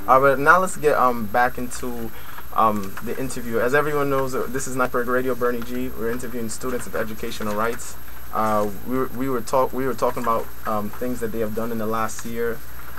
But now let's get back into the interview. As everyone knows, this is Network Radio Bernie G. We're interviewing students of educational rights. We were talking about things that they have done in the last year,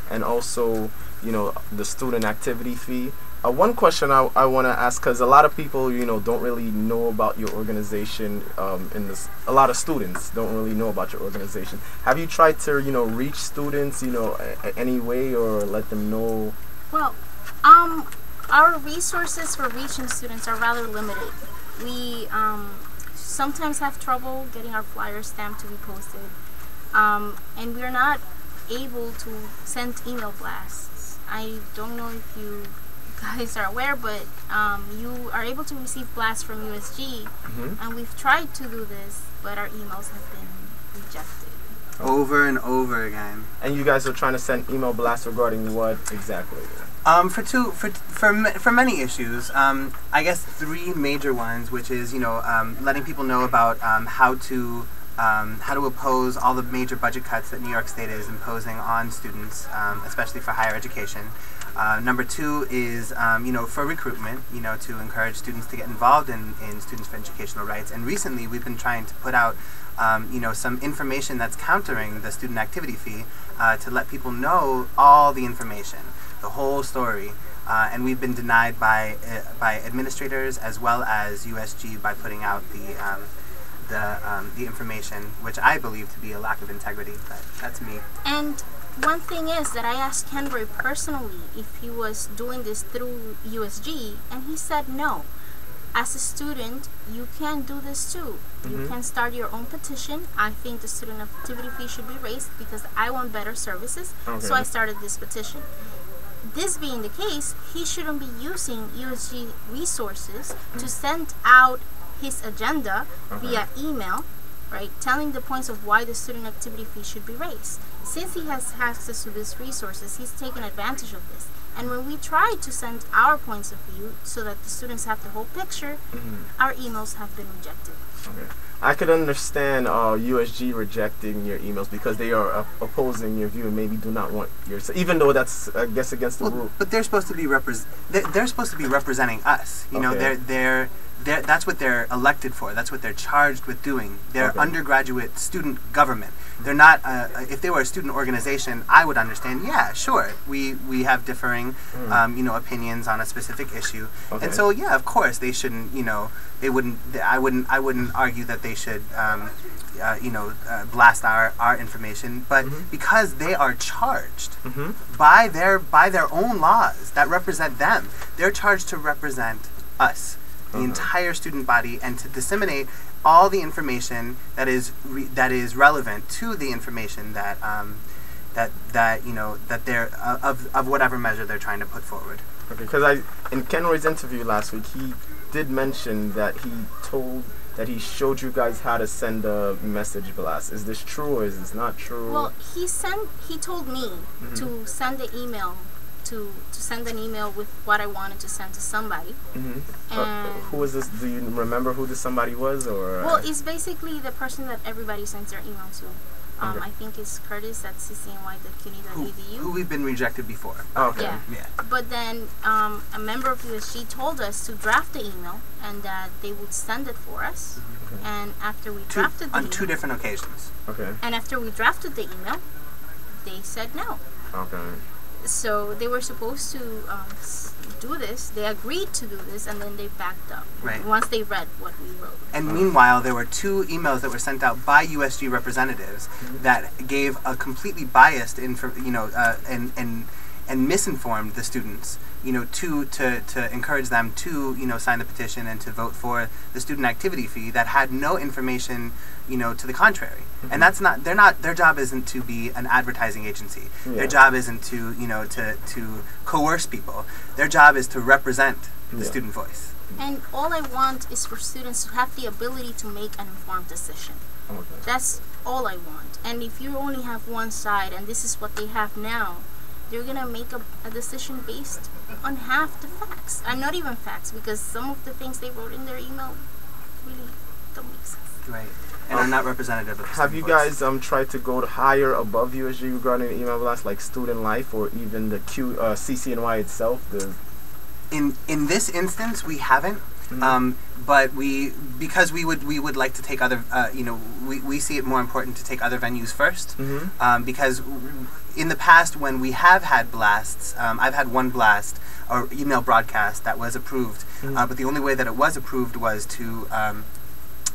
and also the student activity fee. One question I want to ask, because a lot of people don't really know about your organization. A lot of students don't really know about your organization. Have you tried to reach students any way, or let them know? Well, our resources for reaching students are rather limited. We sometimes have trouble getting our flyers stamped to be posted, and we're not able to send email blasts. I don't know if you guys are aware, but you are able to receive blasts from USG, and we've tried to do this, but our emails have been rejected over and over again. And you guys are trying to send email blasts regarding what exactly? For many issues. I guess 3 major ones, which is letting people know about how to oppose all the major budget cuts that New York State is imposing on students, especially for higher education. Number 2 is for recruitment, to encourage students to get involved in Students for Educational Rights. And recently we've been trying to put out some information that's countering the student activity fee, to let people know all the information, the whole story. And we've been denied by administrators as well as USG by putting out the information, which I believe to be a lack of integrity. But that's me. And one thing is that I asked Henry personally if he was doing this through USG, and he said no. As a student, you can do this too. You can start your own petition. I think the student activity fee should be raised because I want better services, so I started this petition. This being the case, he shouldn't be using USG resources to send out his agenda via email, right, telling the points of why the student activity fee should be raised. Since he has access to these resources, he's taken advantage of this. And when we try to send our points of view so that the students have the whole picture, our emails have been rejected. Okay. I could understand USG rejecting your emails because they are opposing your view and maybe do not want your, even though that's, I guess, against the rule. But they're supposed to be they're supposed to be representing us. You know, that's what they're elected for. That's what they're charged with doing. They're undergraduate student government. They're not. If they were a student organization, I would understand. Yeah, sure. We have differing, opinions on a specific issue, and so yeah, of course they shouldn't. They wouldn't. I wouldn't argue that they should. Blast our information, but because they are charged by their own laws that represent them, they're charged to represent us, the entire student body, and to disseminate all the information that is relevant to the information that they're of whatever measure they're trying to put forward. Okay, because in Kenroy's interview last week, he did mention that he showed you guys how to send a message blast. Is this true or is this not true? Well, he told me to send the email. To send an email with what I wanted to send to somebody. And who was this? Do you remember who this somebody was? Or well, it's basically the person that everybody sends their email to. I think it's Curtis at ccny.cuny.edu. Who we've been rejected before. Okay. Yeah. But then a member of USG told us to draft the email and that they would send it for us. And after we drafted the email, on 2 different occasions. Okay. And after we drafted the email, they said no. Okay. So they were supposed to do this. They agreed to do this, and then they backed up. Right. Once they read what we wrote. And meanwhile, there were 2 emails that were sent out by USG representatives that gave a completely biased and misinformed the students. To encourage them to sign the petition and to vote for the student activity fee that had no information to the contrary. And that's not their job isn't to be an advertising agency. Their job isn't to to coerce people. Their job is to represent the student voice. And all I want is for students to have the ability to make an informed decision. That's all I want. And if you only have one side and this is what they have now, they're gonna make a decision based on half the facts, and not even facts, because some of the things they wrote in their email really don't make sense. Right. and are not representative of the Have you student guys tried to go higher above USG regarding the email blast, like Student Life or even the CCNY itself? In this instance, we haven't. But because we would like to take other, we see it more important to take other venues first, because in the past when we have had blasts, I've had one blast or email broadcast that was approved, but the only way that it was approved was to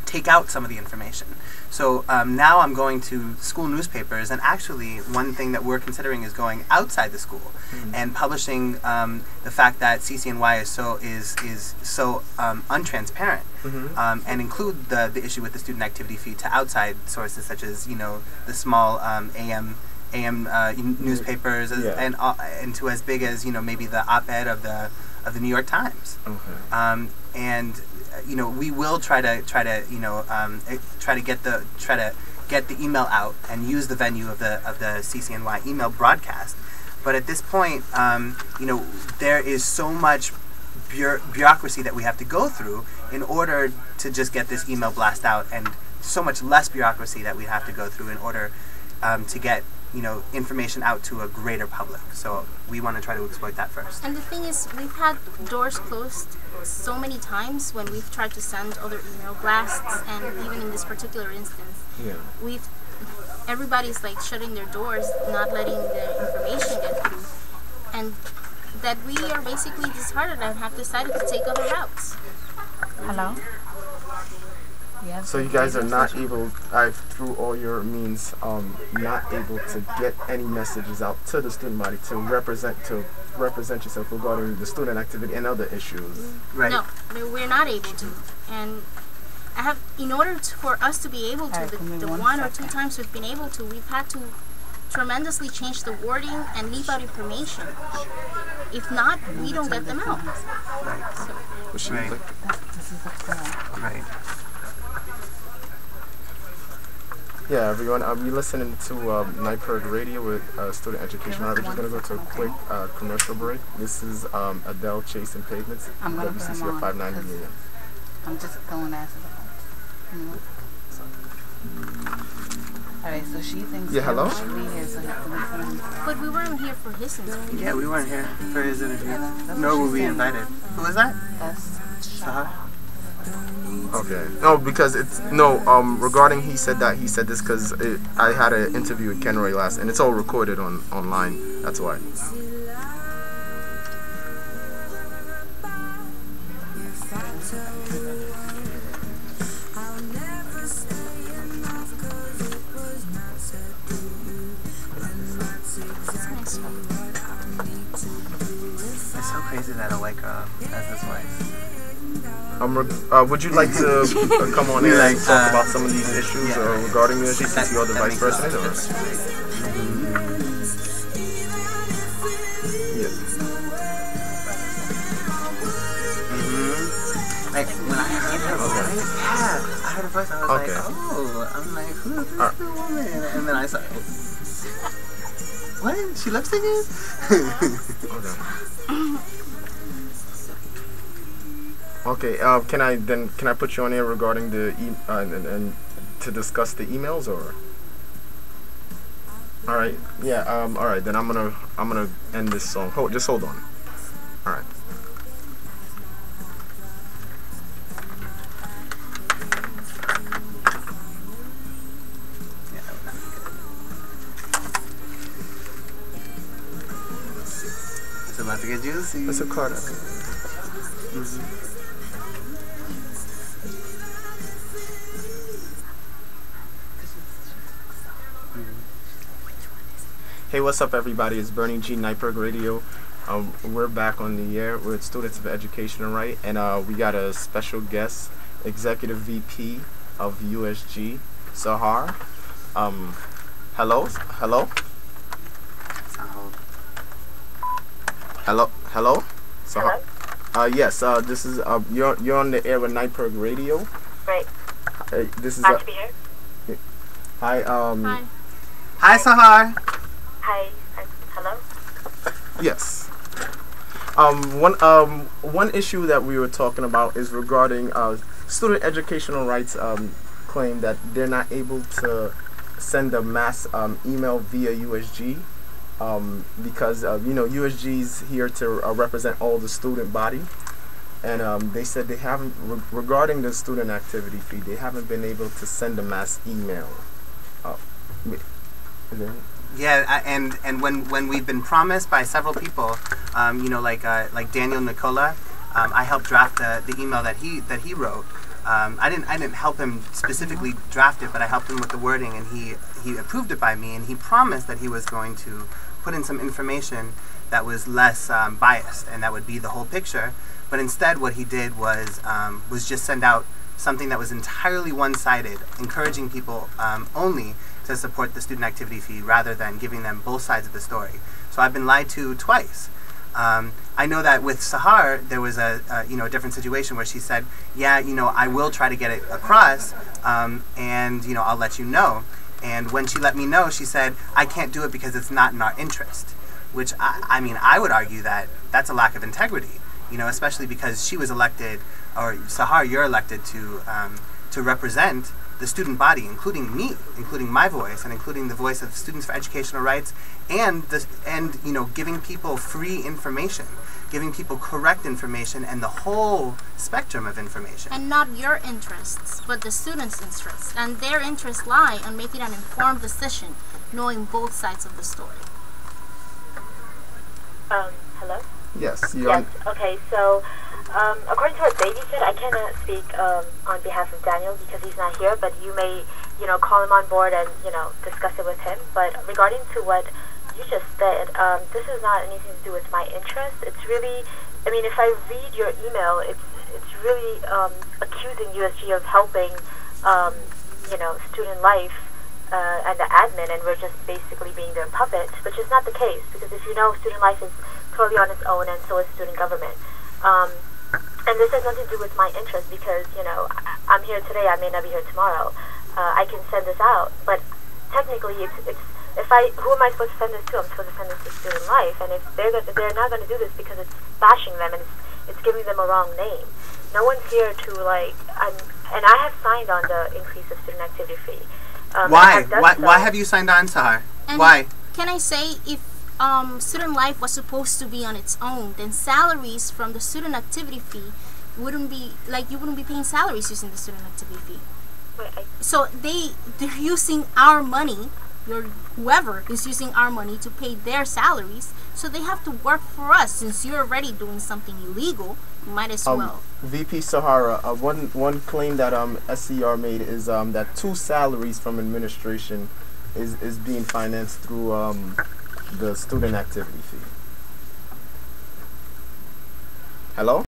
take out some of the information. So now I'm going to school newspapers, and actually one thing that we're considering is going outside the school and publishing the fact that CCNY is so untransparent, and include the issue with the student activity fee to outside sources such as the small AM newspapers, and to as big as email the op-ed of the New York Times. And we will try to get the email out and use the venue of the CCNY email broadcast. But at this point, there is so much bureaucracy that we have to go through in order to just get this email blast out, and so much less bureaucracy that we have to go through in order to get information out to a greater public. So we want to try to exploit that first. And the thing is, we've had doors closed so many times when we've tried to send other email blasts, and even in this particular instance, everybody's like shutting their doors, not letting the information get through, and that we are basically disheartened and have decided to take other routes. Hello? So you guys are not able, through all your means, not able to get any messages out to the student body to represent yourself regarding the student activity and other issues. Right. No, we're not able to. And in order for us to be able to, the one or two times we've been able to, we've had to tremendously change the wording and leave out information. If not, we don't get them out. Right. So. Right. This is a call. Right. Yeah, everyone, you're listening to NYPERG Radio with Student Education. We're just going to go to a quick commercial break. This is Adele Chasing Pavements, WCCO 590 AM. I'm just going to answer the phone. Alright, so she thinks hello? he should be here, so he can listen. But we weren't here for his interview. Yeah, we weren't here for his interview. That's Nor what were she we said. invited. Who was that? That's Sahar? Okay. No, because regarding he said this because I had an interview with Kenroy last, and it's all recorded online. That's why. It's so crazy that a white girl has this voice. Would you like to come on in and talk about some of these issues regarding the issues since you're the vice president? Or? Like when I heard her voice, I heard her voice. I was like, oh, I'm like, who is this woman? And then I saw, what? She lip syncing? Okay. Can I put you on here regarding the and to discuss the emails, or? All right. Yeah. All right. Then I'm gonna end this song. Just hold on. All right. It's about to get juicy. It's a card. Hey, what's up, everybody? It's Bernie G, NYPERG Radio. We're back on the air with Students of Education and Right, and we got a special guest, Executive VP of USG, S.E.R. Hello? Hello? S.E.R. Yes, this is, you're on the air with NYPERG Radio. Right. This is, Glad to be here. hi, Hi. Hi, Sahar. Hi. Hello? Yes. One issue that we were talking about is regarding student educational rights claim that they're not able to send a mass email via USG because USG is here to represent all the student body, and they said they haven't regarding the student activity fee, they haven't been able to send a mass email. Yeah, and when we've been promised by several people, like Daniel Nicola, I helped draft the email that he wrote. I didn't help him specifically draft it, but I helped him with the wording, and he approved it by me, and he promised that he was going to put in some information that was less biased, and that would be the whole picture. But instead, what he did was just send out something that was entirely one-sided, encouraging people only to support the student activity fee rather than giving them both sides of the story. So I've been lied to twice. I know that with S.E.R, there was a different situation where she said, yeah, I will try to get it across, and I'll let you know. And when she let me know, she said, I can't do it because it's not in our interest. Which I would argue that that's a lack of integrity, especially because she was elected, or S.E.R, you're elected to represent the student body, including me, including my voice, and including the voice of Students for Educational Rights, and giving people free information, giving people correct information, and the whole spectrum of information. And not your interests, but the students' interests. And their interests lie on making an informed decision, knowing both sides of the story. Hello? Yes. Yes. Okay. So, according to what Davey said, I cannot speak on behalf of Daniel because he's not here. But you may, call him on board and discuss it with him. But regarding to what you just said, this is not anything to do with my interest. It's really, if I read your email, it's really accusing USG of helping, student life and the admin, and we're just basically being their puppet, which is not the case, because if student life is totally on its own, and so is student government. And this has nothing to do with my interest, because I'm here today, I may not be here tomorrow. I can send this out, but technically it's who am I supposed to send this to? I'm supposed to send this to student life, and if they're not going to do this because it's bashing them and it's giving them a wrong name. No one's here to and I have signed on the increase of student activity fee. Why? Why have you signed on, S.E.R? Why? Can I say, if student life was supposed to be on its own, then salaries from the student activity fee wouldn't be, you wouldn't be paying salaries using the student activity fee. So they're using our money, whoever is using our money to pay their salaries, so they have to work for us. Since you're already doing something illegal, you might as well. VP Sahara, one claim that S.E.R made is that 2 salaries from administration is being financed through the student activity fee. Hello?